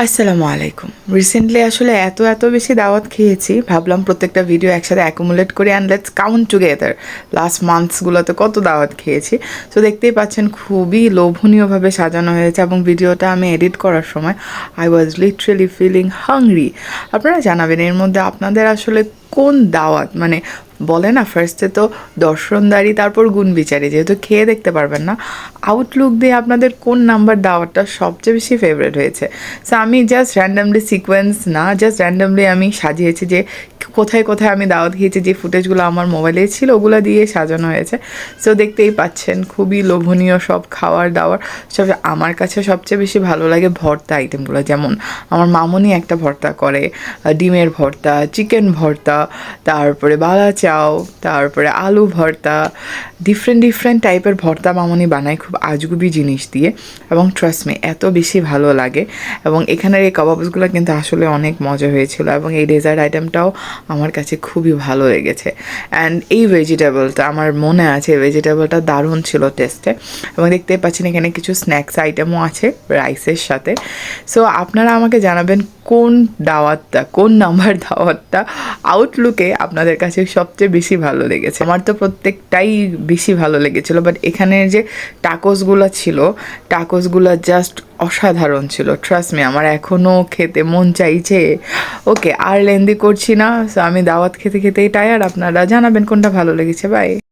আসসালামু আলাইকুম। রিসেন্টলি আসলে এত বেশি দাওয়াত খেয়েছি, ভাবলাম প্রত্যেকটা ভিডিও একসাথে অ্যাকুমুলেট করি and let's count together last মান্থসগুলোতে কত দাওয়াত খেয়েছি। তো দেখতেই পাচ্ছেন খুবই লোভনীয়ভাবে সাজানো হয়েছে এবং ভিডিওটা আমি এডিট করার সময় I was literally feeling hungry. আপনারা জানাবেন এর মধ্যে আপনাদের আসলে কোন দাওয়াত, মানে বলে না ফার্স্টে তো দর্শনদারি তারপর গুণ বিচারি, যেহেতু খেয়ে দেখতে পারবেন না, আউটলুক দিয়ে আপনাদের কোন নাম্বার দাওয়াতটা সবচেয়ে বেশি ফেভারিট হয়েছে। সো আমি জাস্ট র্যান্ডামলি সিকোয়েন্স না, জাস্ট র্যান্ডামলি আমি সাজিয়েছি যে কোথায় কোথায় আমি দাওয়াত খেয়েছি, যে ফুটেজগুলো আমার মোবাইলে ছিল ওগুলো দিয়ে সাজানো হয়েছে। সো দেখতেই পাচ্ছেন খুবই লোভনীয় সব খাওয়ার দাওয়ার। সব আমার কাছে সবচেয়ে বেশি ভালো লাগে ভর্তা আইটেমগুলো, যেমন আমার মামুনি একটা ভর্তা করে, ডিমের ভর্তা, চিকেন ভর্তা, তারপরে বালা চাও, তারপরে আলু ভর্তা, ডিফারেন্ট টাইপের ভর্তা মামুনি বানায় খুব আজগুবি জিনিস দিয়ে, এবং ট্রাস্ট মি এত বেশি ভালো লাগে। এবং এখানের এই কাবাবসগুলো কিন্তু আসলে অনেক মজা হয়েছিল, এবং এই ডেজার্ট আইটেমটাও আমার কাছে খুবই ভালো লেগেছে। অ্যান্ড এই ভেজিটেবলটা আমার মনে আছে, ভেজিটেবলটা দারুণ ছিল টেস্টে। এবং দেখতেই পাচ্ছেন এখানে কিছু স্ন্যাক্স আইটেমও আছে রাইসের সাথে। সো আপনারা আমাকে জানাবেন কোন দাওয়াতটা, কোন নাম্বার দাওয়াতটা আউটলুকে আপনাদের কাছে সবচেয়ে বেশি ভালো লেগেছে। আমার তো প্রত্যেকটাই বেশি ভালো লেগেছিলো, বাট এখানে যে টাকোসগুলো ছিল, টাকোসগুলো জাস্ট অসাধারণ ছিল। ট্রাস্ট মি আমার এখনও খেতে মন চাইছে। ওকে, আর লেন্দি করছি না, সো আমি দাওয়াত খেতে খেতেই টায়ার্ড। আপনারা জানাবেন কোনটা ভালো লেগেছে। বাই।